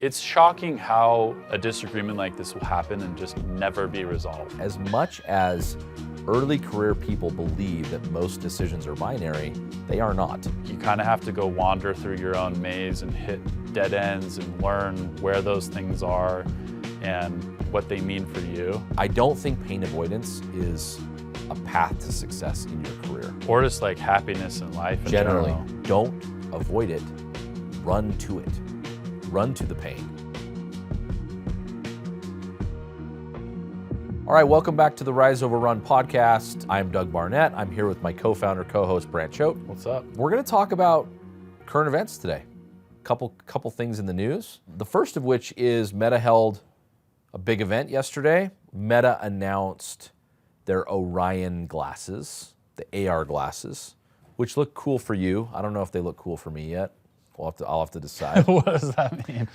It's shocking how a disagreement like this will happen and just never be resolved. As much as early career people believe that most decisions are binary, they are not. You kind of have to go wander through your own maze and hit dead ends and learn where those things are and what they mean for you. I don't think pain avoidance is a path to success in your career. Or just like happiness in life in Generally, general. don't avoid it, run to it. Run to the pain. All right, welcome back to the Rise Over Run podcast. I'm Doug Barnett. I'm here with my co-founder, co-host, Brant Choate. What's up? We're going to talk about current events today. Couple things in the news. The first of which is Meta held a big event yesterday. Meta announced their Orion glasses, the AR glasses, which look cool for you. I don't know if they look cool for me yet. I'll have to decide. What does that mean?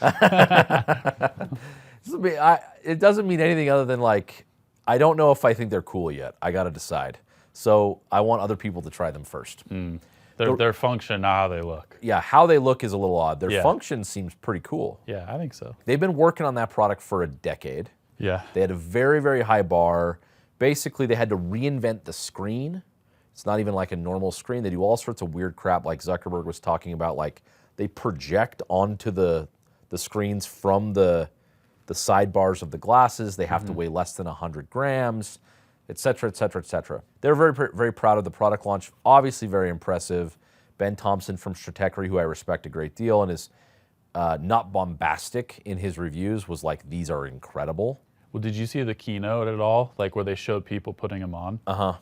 It doesn't mean anything other than like, I don't know if I think they're cool yet. I got to decide. So I want other people to try them first. Their function, not how they look. Yeah, how they look is a little odd. Their Yeah. function seems pretty cool. Yeah, I think so. They've been working on that product for a decade. Yeah. They had a very, very high bar. Basically, they had to reinvent the screen. It's not even like a normal screen. They do all sorts of weird crap like Zuckerberg was talking about, like they project onto the screens from the sidebars of the glasses. They have to weigh less than 100 grams, et cetera, et cetera, et cetera. They're very, very proud of the product launch. Obviously very impressive. Ben Thompson from Stratechery, who I respect a great deal and is not bombastic in his reviews, was like, these are incredible. Well, did you see the keynote at all? Like where they showed people putting them on? Uh-huh.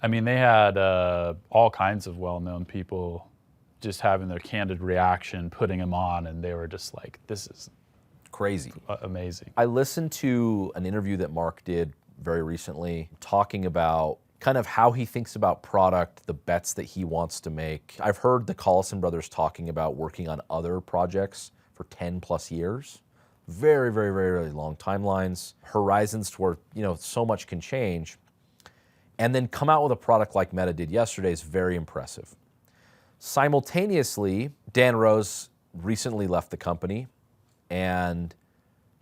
I mean, they had all kinds of well-known people just having their candid reaction, putting them on, and they were just like, this is Crazy. Amazing. I listened to an interview that Mark did very recently talking about kind of how he thinks about product, the bets that he wants to make. I've heard the Collison brothers talking about working on other projects for 10 plus years. Very, very, very, very long timelines, horizons to where, so much can change. And then come out with a product like Meta did yesterday is very impressive. Simultaneously, Dan Rose recently left the company and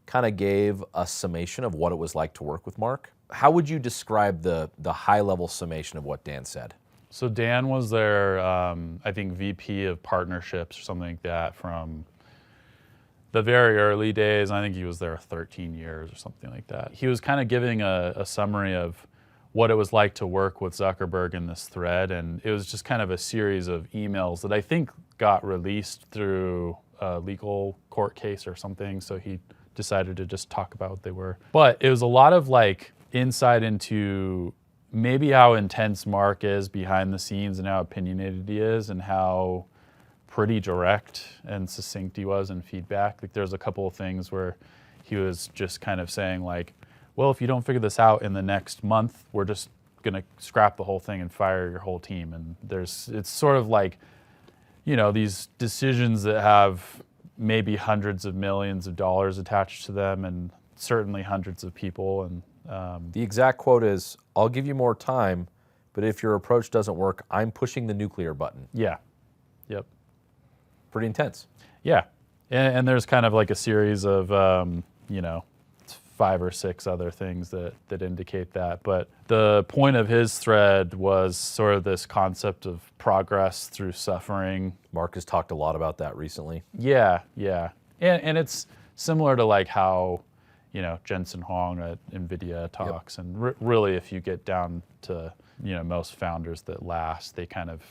kind of gave a summation of what it was like to work with Mark. How would you describe the high-level summation of what Dan said? So Dan was their, I think, VP of partnerships or something like that from the very early days. I think he was there 13 years or something like that. He was kind of giving a summary of what it was like to work with Zuckerberg in this thread, and it was just kind of a series of emails that I think got released through a legal court case or something, so he decided to just talk about what they were. But it was a lot of like insight into maybe how intense Mark is behind the scenes and how opinionated he is and how pretty direct and succinct he was in feedback. Like there's a couple of things where he was just kind of saying like, well, if you don't figure this out in the next month, we're just gonna scrap the whole thing and fire your whole team. And it's sort of like, these decisions that have maybe hundreds of millions of dollars attached to them and certainly hundreds of people. And The exact quote is, I'll give you more time, but if your approach doesn't work, I'm pushing the nuclear button. yeah, yep. Pretty intense. Yeah, and there's kind of like a series of, 5 or 6 other things that indicate that. But the point of his thread was sort of this concept of progress through suffering. Mark has talked a lot about that recently. Yeah. And it's similar to like how, Jensen Huang at NVIDIA talks. Yep. And really, if you get down to, most founders that last, they kind of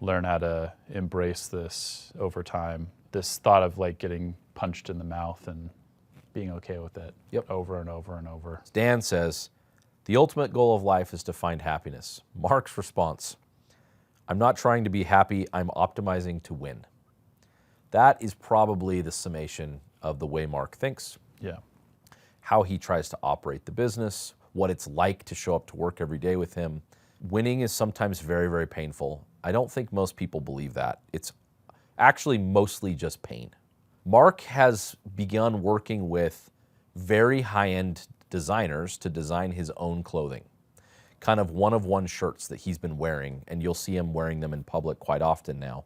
learn how to embrace this over time. This thought of like getting punched in the mouth and being okay with it. Yep. Over and over and over. Dan says, the ultimate goal of life is to find happiness. Mark's response, I'm not trying to be happy, I'm optimizing to win. That is probably the summation of the way Mark thinks. Yeah. How he tries to operate the business, what it's like to show up to work every day with him. Winning is sometimes very, very painful. I don't think most people believe that. It's actually mostly just pain. Mark has begun working with very high-end designers to design his own clothing. Kind of one-of-one shirts that he's been wearing, and you'll see him wearing them in public quite often now.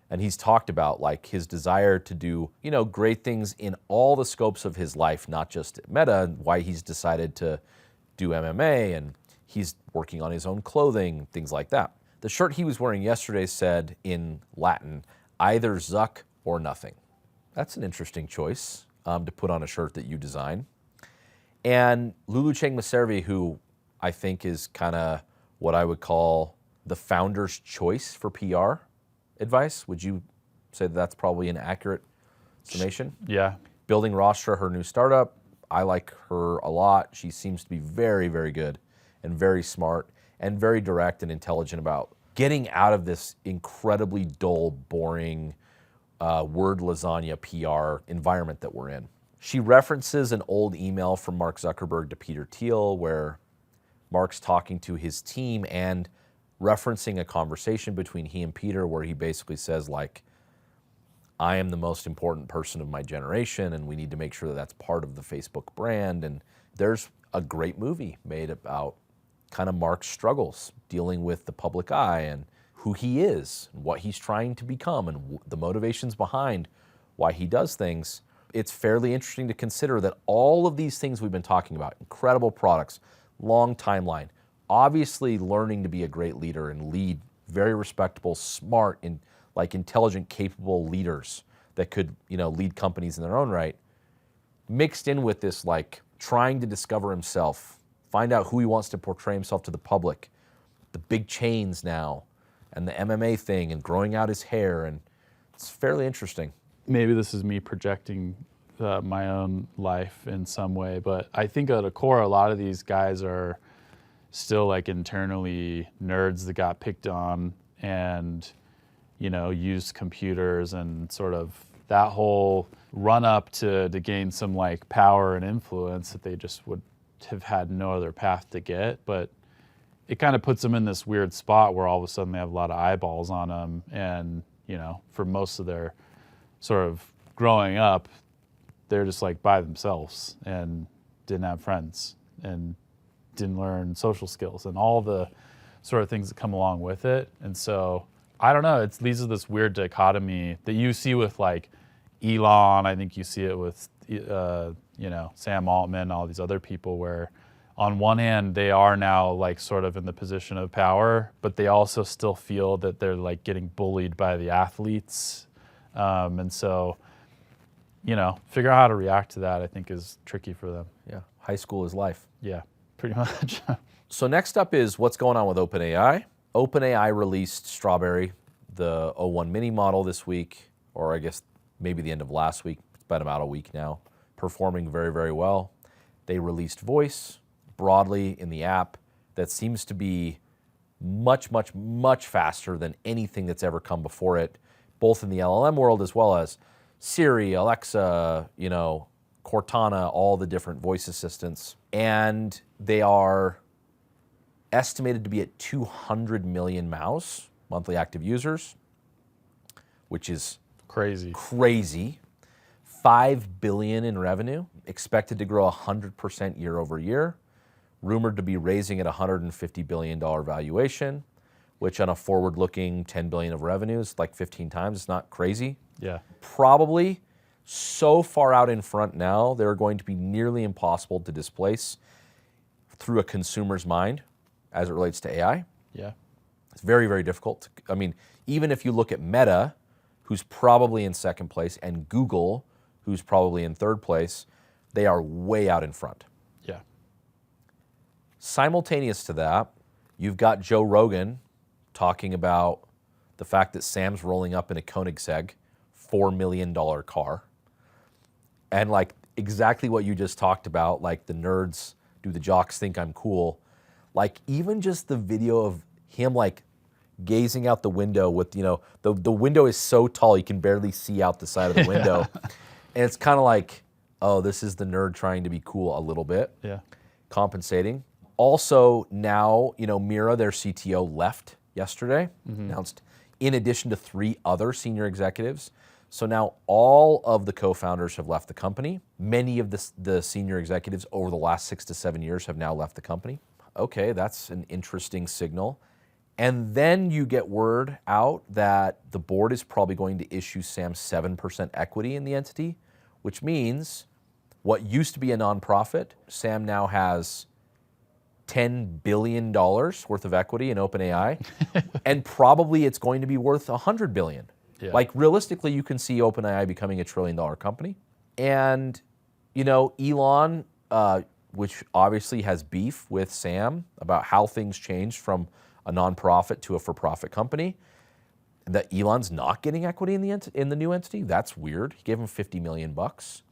And he's talked about like his desire to do, great things in all the scopes of his life, not just at Meta, and why he's decided to do MMA, and he's working on his own clothing, things like that. The shirt he was wearing yesterday said in Latin, either Zuck or nothing. That's an interesting choice to put on a shirt that you design. And Lulu Cheng Maservi, who I think is kind of what I would call the founder's choice for PR advice. Would you say that that's probably an accurate summation? Yeah. Building Rostra, her new startup. I like her a lot. She seems to be very, very good and very smart and very direct and intelligent about getting out of this incredibly dull, boring word lasagna PR environment that we're in. She references an old email from Mark Zuckerberg to Peter Thiel where Mark's talking to his team and referencing a conversation between he and Peter where he basically says, like, I am the most important person of my generation, and we need to make sure that that's part of the Facebook brand. And there's a great movie made about kind of Mark's struggles dealing with the public eye and who he is, and what he's trying to become, and the motivations behind why he does things. It's fairly interesting to consider that all of these things we've been talking about, incredible products, long timeline, obviously learning to be a great leader and lead very respectable, smart, and intelligent, capable leaders that could, lead companies in their own right, mixed in with this trying to discover himself, find out who he wants to portray himself to the public, the big chains now, and the MMA thing, and growing out his hair, and it's fairly interesting. Maybe this is me projecting my own life in some way, but I think at the core, a lot of these guys are still internally nerds that got picked on and used computers, and sort of that whole run up to gain some power and influence that they just would have had no other path to get. But it kind of puts them in this weird spot where all of a sudden they have a lot of eyeballs on them, and for most of their sort of growing up, they're just by themselves and didn't have friends and didn't learn social skills and all the sort of things that come along with it. And so I don't know, it leads to this weird dichotomy that you see with Elon. I think you see it with Sam Altman, all these other people, where on one hand they are now sort of in the position of power, but they also still feel that they're getting bullied by the athletes. And so, figure out how to react to that, I think, is tricky for them. Yeah, high school is life. Yeah, pretty much. So next up is what's going on with OpenAI. OpenAI released Strawberry, the O1 mini model this week, or I guess maybe the end of last week. It's been about a week now, performing very, very well. They released Voice broadly in the app that seems to be much, much, much faster than anything that's ever come before it, both in the LLM world as well as Siri, Alexa, Cortana, all the different voice assistants. And they are estimated to be at 200 million MAUs, monthly active users, which is crazy. 5 billion in revenue, expected to grow 100% year over year, rumored to be raising at $150 billion valuation, which on a forward-looking 10 billion of revenues, 15 times. It's not crazy. Yeah. Probably so far out in front now, they're going to be nearly impossible to displace through a consumer's mind as it relates to AI. Yeah. It's very, very difficult. Even if you look at Meta, who's probably in second place, and Google, who's probably in third place, they are way out in front. Yeah. Simultaneous to that, you've got Joe Rogan talking about the fact that Sam's rolling up in a Koenigsegg $4 million car. And exactly what you just talked about, the nerds, do the jocks think I'm cool? Even just the video of him gazing out the window with, the window is so tall you can barely see out the side of the window. And it's kind of oh, this is the nerd trying to be cool a little bit. Yeah. Compensating. Also now, Mira, their CTO, left yesterday, announced in addition to 3 other senior executives. So now all of the co-founders have left the company. Many of the senior executives over the last 6 to 7 years have now left the company. Okay, that's an interesting signal. And then you get word out that the board is probably going to issue Sam 7% equity in the entity, which means what used to be a nonprofit, Sam now has $10 billion worth of equity in OpenAI, and probably it's going to be worth $100 billion. Yeah. Like realistically, you can see OpenAI becoming $1 trillion company. And, you know, Elon, which obviously has beef with Sam about how things changed from a nonprofit to a for-profit company, that Elon's not getting equity in the new entity. That's weird. He gave him $50 million bucks.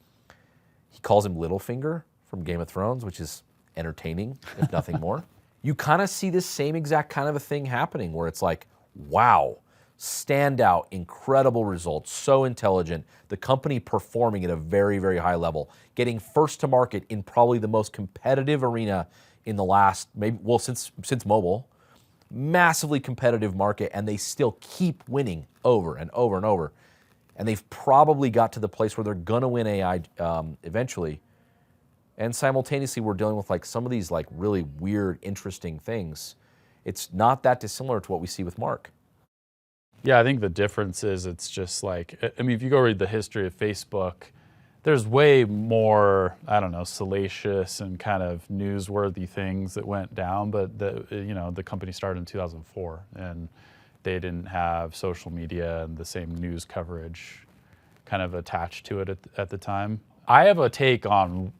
He calls him Littlefinger from Game of Thrones, which is entertaining, if nothing more. You kind of see this same exact kind of a thing happening where it's like, wow, standout, incredible results, so intelligent, the company performing at a very, very high level, getting first to market in probably the most competitive arena in the last, maybe, well, since mobile, massively competitive market, and they still keep winning over and over and over. And they've probably got to the place where they're gonna win AI eventually. And simultaneously, we're dealing with like some of these like really weird, interesting things. It's not that dissimilar to what we see with Mark. Yeah, I think the difference is it's just like, I mean, if you go read the history of Facebook, there's way more, I don't know, salacious and kind of newsworthy things that went down, but the company started in 2004 and they didn't have social media and the same news coverage kind of attached to it at the time. I have a take on,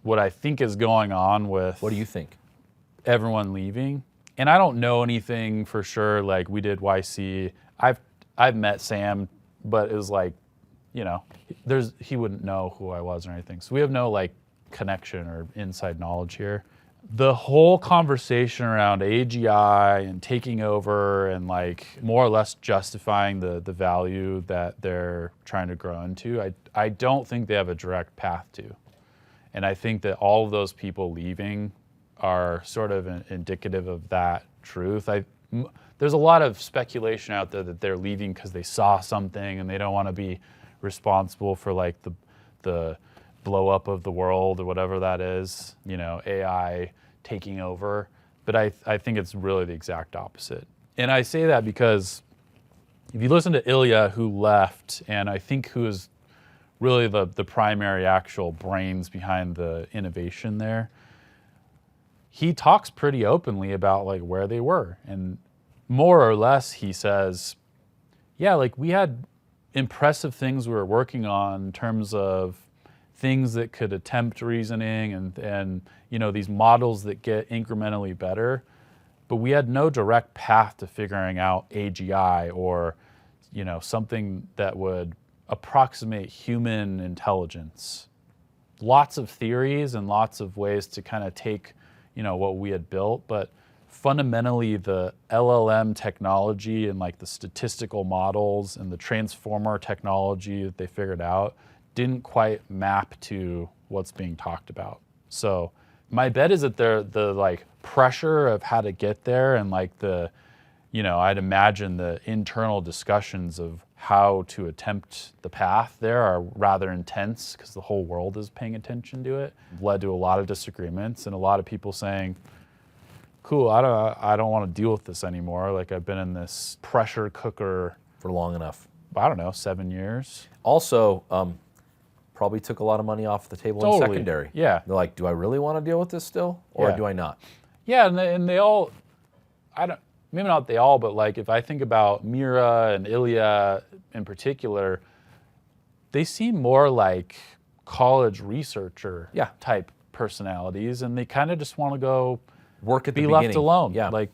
what I think is going on with... What do you think? Everyone leaving. And I don't know anything for sure. Like we did YC. I've met Sam, but it was like, he wouldn't know who I was or anything. So we have no like connection or inside knowledge here. The whole conversation around AGI and taking over and like more or less justifying the value that they're trying to grow into, I don't think they have a direct path to. And I think that all of those people leaving are sort of indicative of that truth. There's a lot of speculation out there that they're leaving because they saw something and they don't want to be responsible for like the blow up of the world or whatever that is, AI taking over. But I think it's really the exact opposite. And I say that because if you listen to Ilya, who left, and I think who is really the primary actual brains behind the innovation there, he talks pretty openly about like where they were. And more or less he says, yeah, like we had impressive things we were working on in terms of things that could attempt reasoning and these models that get incrementally better, but we had no direct path to figuring out AGI or something that would approximate human intelligence. Lots of theories and lots of ways to kind of take what we had built, but fundamentally the LLM technology and like the statistical models and the transformer technology that they figured out didn't quite map to what's being talked about. So my bet is that the like pressure of how to get there and like I'd imagine the internal discussions of how to attempt the path there are rather intense because the whole world is paying attention to it. Led to a lot of disagreements and a lot of people saying, cool, I don't want to deal with this anymore. Like I've been in this pressure cooker for long enough. I don't know, 7 years. Also, probably took a lot of money off the table in secondary. Yeah. They're like, do I really want to deal with this still or do I not? Yeah, and they all, maybe not they all, but like if I think about Mira and Ilya in particular, they seem more like college researcher type personalities, and they kind of just want to go work at the be beginning. Left alone. Yeah. Like,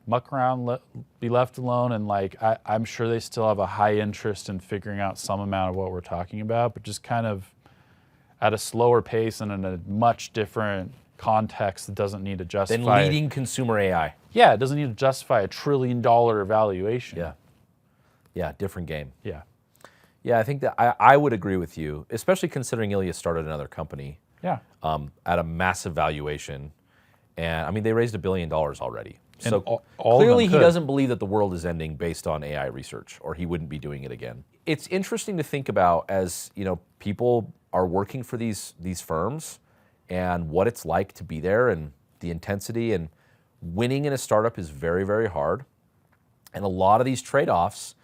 muck around, be left alone, and like I'm sure they still have a high interest in figuring out some amount of what we're talking about, but just kind of at a slower pace and in a much different context that doesn't need to justify... Than leading consumer AI. Yeah, it doesn't need to justify $1 trillion valuation. Yeah. Yeah, different game. Yeah. Yeah, I think that I would agree with you, especially considering Ilya started another company at a massive valuation. And I mean, they raised $1 billion already. So clearly he doesn't believe that the world is ending based on AI research, or he wouldn't be doing it again. It's interesting to think about as, people are working for these firms and what it's like to be there and the intensity and winning in a startup is very, very hard. And a lot of these trade-offs,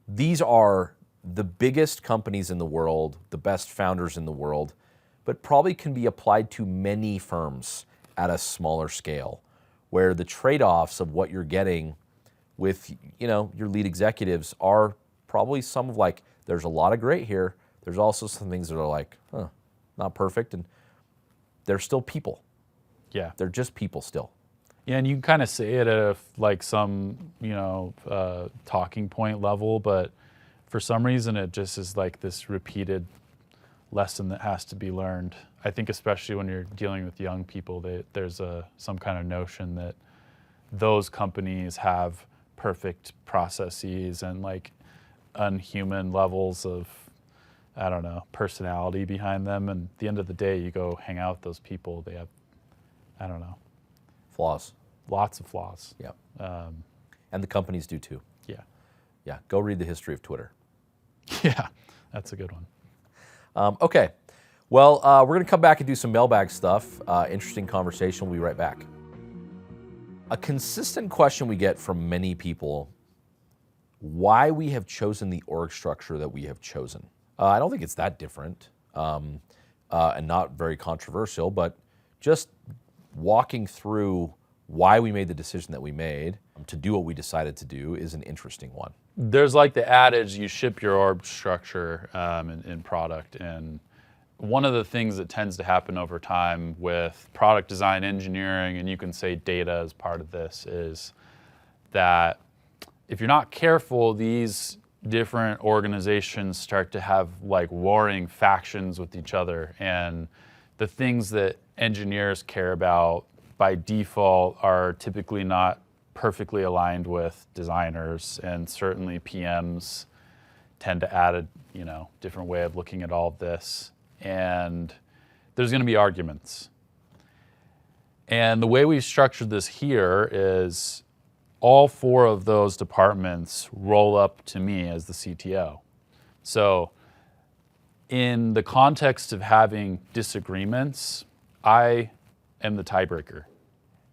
these are the biggest companies in the world, the best founders in the world, but probably can be applied to many firms at a smaller scale, where the trade-offs of what you're getting with, your lead executives are probably some of like, there's a lot of great here. There's also some things that are like, not perfect, and they're still people. Yeah. They're just people still. Yeah, and you can kind of say it at some, talking point level, but for some reason it just is like this repeated lesson that has to be learned. I think especially when you're dealing with young people, there's some kind of notion that those companies have perfect processes and like unhuman levels of, I don't know, personality behind them. And at the end of the day, you go hang out with those people, they have, I don't know, Flaws. lots of flaws. Yeah. And the companies do too. Yeah. Yeah. Go read the history of Twitter. Yeah, that's a good one. Okay. Well, we're going to come back and do some mailbag stuff. Interesting conversation. We'll be right back. A consistent question we get from many people, why we have chosen the org structure that we have chosen. I don't think it's that different and not very controversial, but just walking through why we made the decision that we made to do what we decided to do is an interesting one. There's like the adage, you ship your org structure in product. And one of the things that tends to happen over time with product design engineering, and you can say data as part of this, is that if you're not careful, these different organizations start to have like warring factions with each other. And the things that engineers care about by default are typically not perfectly aligned with designers, and certainly PMs tend to add a different way of looking at all of this. And there's going to be arguments. And the way we've structured this here is all four of those departments roll up to me as the CTO. So in the context of having disagreements, I am the tiebreaker.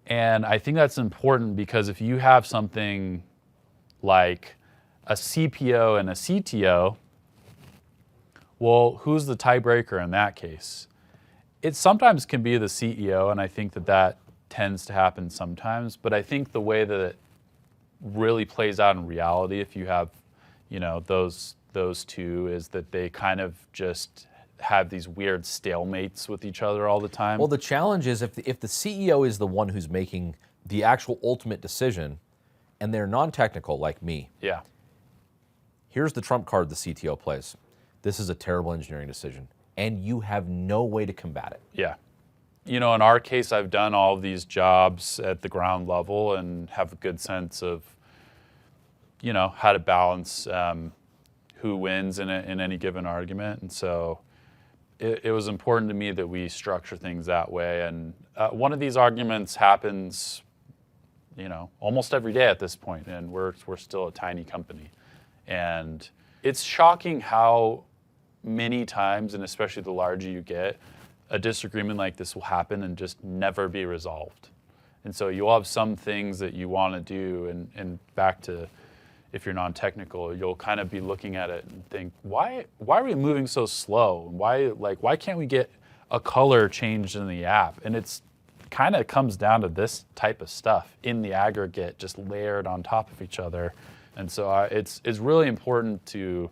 And I think that's important because if you have something like a CPO and a CTO, well, who's the tiebreaker in that case? It sometimes can be the CEO, and I think that tends to happen sometimes, but I think the way that it really plays out in reality, if you have, those two, is that they kind of just have these weird stalemates with each other all the time. Well, the challenge is if the CEO is the one who's making the actual ultimate decision, and they're non-technical like me. Yeah. Here's the trump card the CTO plays. This is a terrible engineering decision, and you have no way to combat it. Yeah. In our case, I've done all of these jobs at the ground level and have a good sense of, how to balance who wins in any given argument. And so it was important to me that we structure things that way. And one of these arguments happens, almost every day at this point, and we're still a tiny company. And it's shocking how many times, and especially the larger you get, a disagreement like this will happen and just never be resolved. And so you'll have some things that you want to do, and back to if you're non-technical, you'll kind of be looking at it and think, why are we moving so slow? Why can't we get a color changed in the app? And it's kind of comes down to this type of stuff in the aggregate, just layered on top of each other. And so it's really important to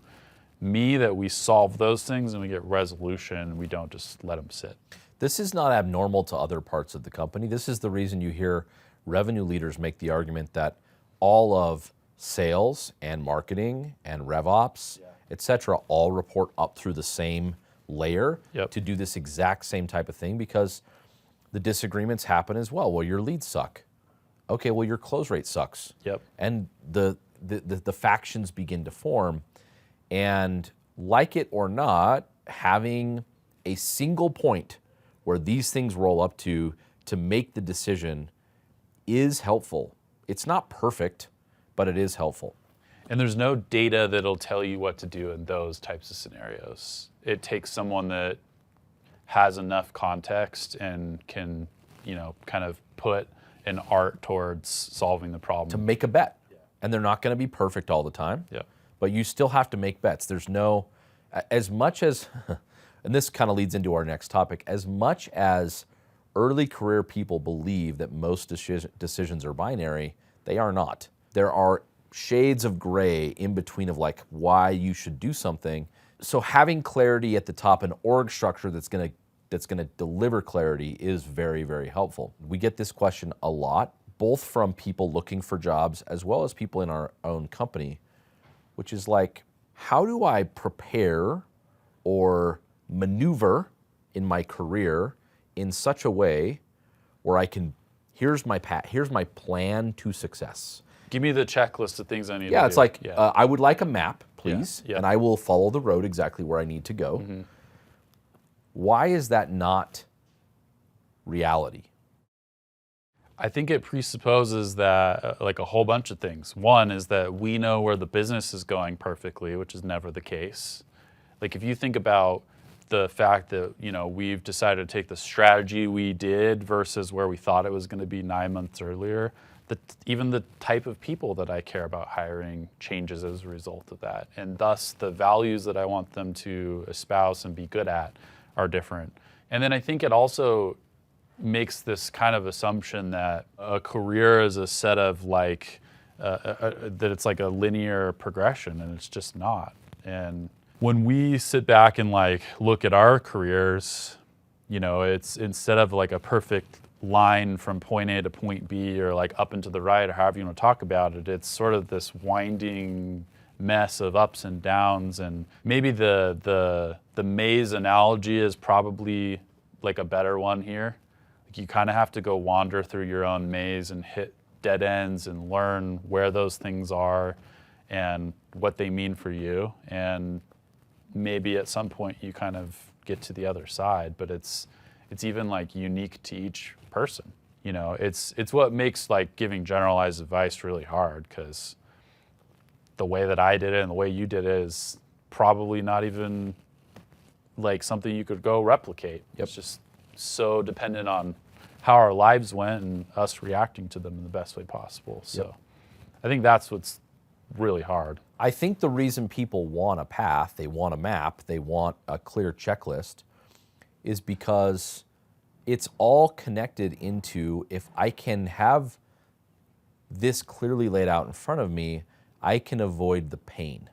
me that we solve those things and we get resolution, and we don't just let them sit. This is not abnormal to other parts of the company. This is the reason you hear revenue leaders make the argument that all of sales and marketing and RevOps, et cetera, all report up through the same layer to do this exact same type of thing, because the disagreements happen as well. Well, your leads suck. Okay, well, your close rate sucks. Yep. And the factions begin to form. And like it or not, having a single point where these things roll up to make the decision is helpful. It's not perfect, but it is helpful. And there's no data that'll tell you what to do in those types of scenarios. It takes someone that has enough context and can, kind of put an art towards solving the to problem. make a bet. And they're not going to be perfect all the time. Yeah. But you still have to make bets. There's no, as much as, and this kind of leads into our next topic, as much as early career people believe that most decisions are binary, they are not. There are shades of gray in between of like why you should do something. So having clarity at the top, an org structure that's going to deliver clarity is very, very helpful. We get this question a lot, both from people looking for jobs as well as people in our own company, which is like, how do I prepare or maneuver in my career in such a way where I can, here's my plan to success. Give me the checklist of things I need to do. Yeah, it's like, I would like a map, please, Yeah. and I will follow the road exactly where I need to go. Mm-hmm. Why is that not reality? I think it presupposes that like a whole bunch of things. One is that we know where the business is going perfectly, which is never the case. Like if you think about the fact that, we've decided to take the strategy we did versus where we thought it was going to be 9 months earlier, even the type of people that I care about hiring changes as a result of that. And thus the values that I want them to espouse and be good at are different. And then I think it also makes this kind of assumption that a career is a set of like, that it's like a linear progression, and it's just not. And when we sit back and like look at our careers, it's instead of like a perfect line from point A to point B or like up and to the right or however you want to talk about it, it's sort of this winding mess of ups and downs. And maybe the maze analogy is probably like a better one here. Like you kind of have to go wander through your own maze and hit dead ends and learn where those things are and what they mean for you. And maybe at some point you kind of get to the other side, but it's even like unique to each person. It's what makes like giving generalized advice really hard, because the way that I did it and the way you did it is probably not even like something you could go replicate. Yep. It's just so dependent on how our lives went and us reacting to them in the best way possible. So Yep. I think that's what's really hard. I think the reason people want a path, they want a map, they want a clear checklist, is because it's all connected into, if I can have this clearly laid out in front of me, I can avoid the pain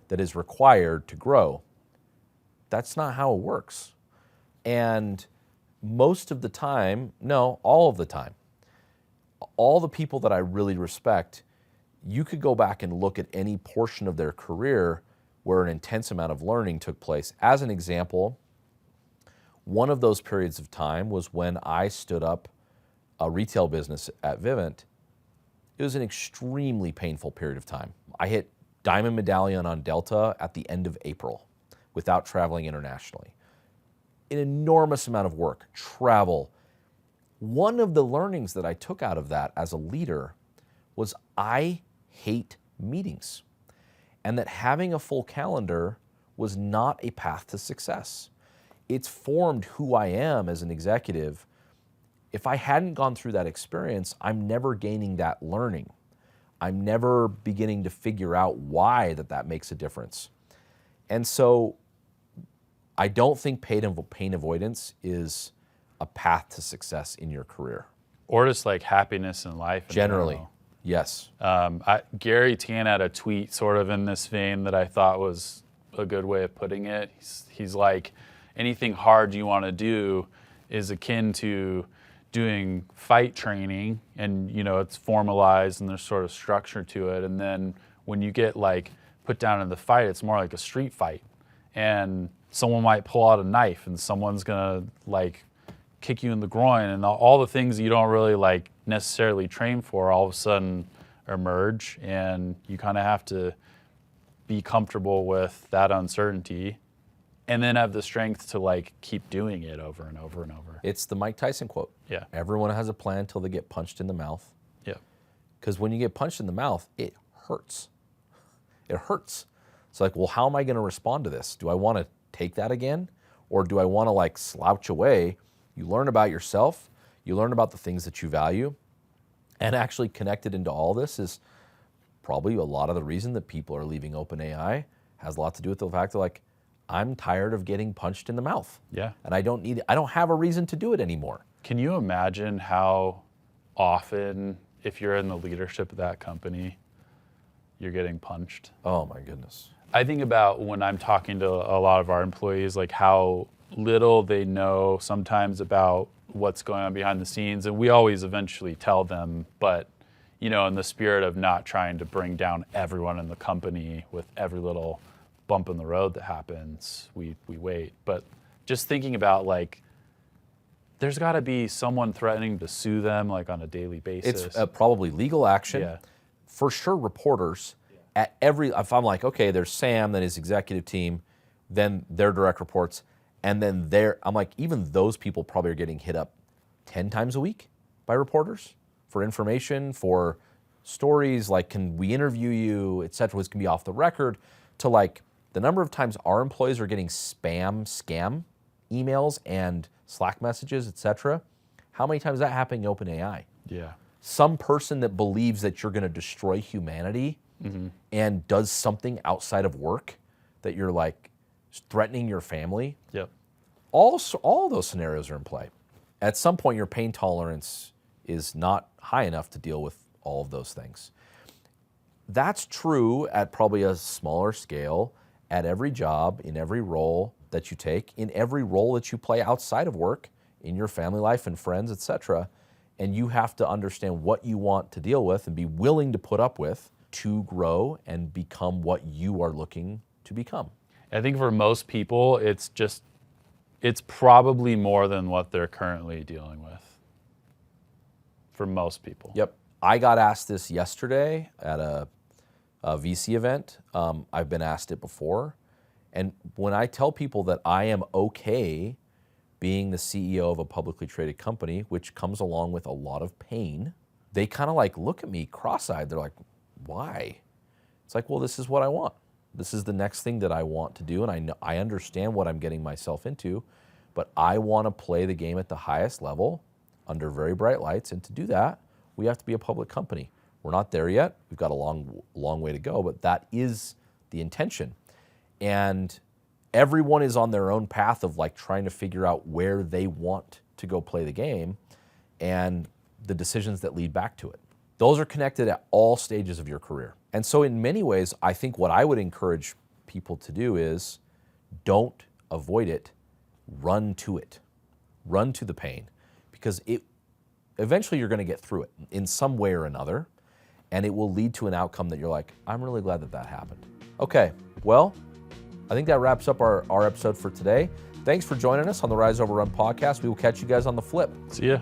that is required to grow. That's not how it works. And most of the time, no, all of the time, all the people that I really respect, you could go back and look at any portion of their career where an intense amount of learning took place. As an example, one of those periods of time was when I stood up a retail business at Vivint. It was an extremely painful period of time. I hit Diamond Medallion on Delta at the end of April without traveling internationally. An enormous amount of work, travel. One of the learnings that I took out of that as a leader was I hate meetings, and that having a full calendar was not a path to success. It's formed who I am as an executive. If I hadn't gone through that experience, I'm never gaining that learning. I'm never beginning to figure out why that makes a difference. And so I don't think pain avoidance is a path to success in your career. Or just like happiness in life. Generally, yes. Gary Tan had a tweet sort of in this vein that I thought was a good way of putting it. He's like, anything hard you want to do is akin to doing fight training, and it's formalized and there's sort of structure to it. And then when you get like put down in the fight, it's more like a street fight, and someone might pull out a knife and someone's gonna like kick you in the groin, and all the things you don't really like necessarily train for all of a sudden emerge, and you kind of have to be comfortable with that uncertainty and then have the strength to like keep doing it over and over and over. It's the Mike Tyson quote. Yeah. Everyone has a plan till they get punched in the mouth. Yeah. Because when you get punched in the mouth, it hurts. It hurts. It's like, well, how am I going to respond to this? Do I want to take that again? Or do I want to like slouch away? You learn about yourself. You learn about the things that you value. And actually connected into all this is probably a lot of the reason that people are leaving OpenAI has a lot to do with the fact that like, I'm tired of getting punched in the mouth. Yeah. And I don't have a reason to do it anymore. Can you imagine how often, if you're in the leadership of that company, you're getting punched? Oh my goodness. I think about when I'm talking to a lot of our employees, like how little they know sometimes about what's going on behind the scenes. And we always eventually tell them, but in the spirit of not trying to bring down everyone in the company with every little bump in the road that happens, we wait. But just thinking about like, there's got to be someone threatening to sue them like on a daily basis. It's probably legal action. Yeah. For sure, reporters at if I'm like, okay, there's Sam, then his executive team, then their direct reports, and then I'm like, even those people probably are getting hit up 10 times a week by reporters for information, for stories, like, can we interview you, et cetera, which can be off the record, to like the number of times our employees are getting scam emails and Slack messages, et cetera. How many times is that happening in OpenAI? Yeah. Some person that believes that you're going to destroy humanity and does something outside of work that you're like threatening your family. Yep. All those scenarios are in play. At some point, your pain tolerance is not high enough to deal with all of those things. That's true at probably a smaller scale at every job, in every role that you take, in every role that you play outside of work, in your family life and friends, et cetera. And you have to understand what you want to deal with and be willing to put up with to grow and become what you are looking to become. I think for most people, it's probably more than what they're currently dealing with. For most people. Yep. I got asked this yesterday at a VC event. I've been asked it before. And when I tell people that I am okay being the CEO of a publicly traded company, which comes along with a lot of pain, they kind of like look at me cross-eyed. They're like, why? It's like, well, this is what I want. This is the next thing that I want to do, and I understand what I'm getting myself into, but I want to play the game at the highest level under very bright lights, and to do that, we have to be a public company. We're not there yet. We've got a long way to go, but that is the intention. And everyone is on their own path of like trying to figure out where they want to go play the game and the decisions that lead back to it. Those are connected at all stages of your career. And so in many ways, I think what I would encourage people to do is don't avoid it, run to it. Run to the pain, because eventually you're going to get through it in some way or another, and it will lead to an outcome that you're like, I'm really glad that happened. Okay, well, I think that wraps up our episode for today. Thanks for joining us on the Rise Over Run podcast. We will catch you guys on the flip. See ya.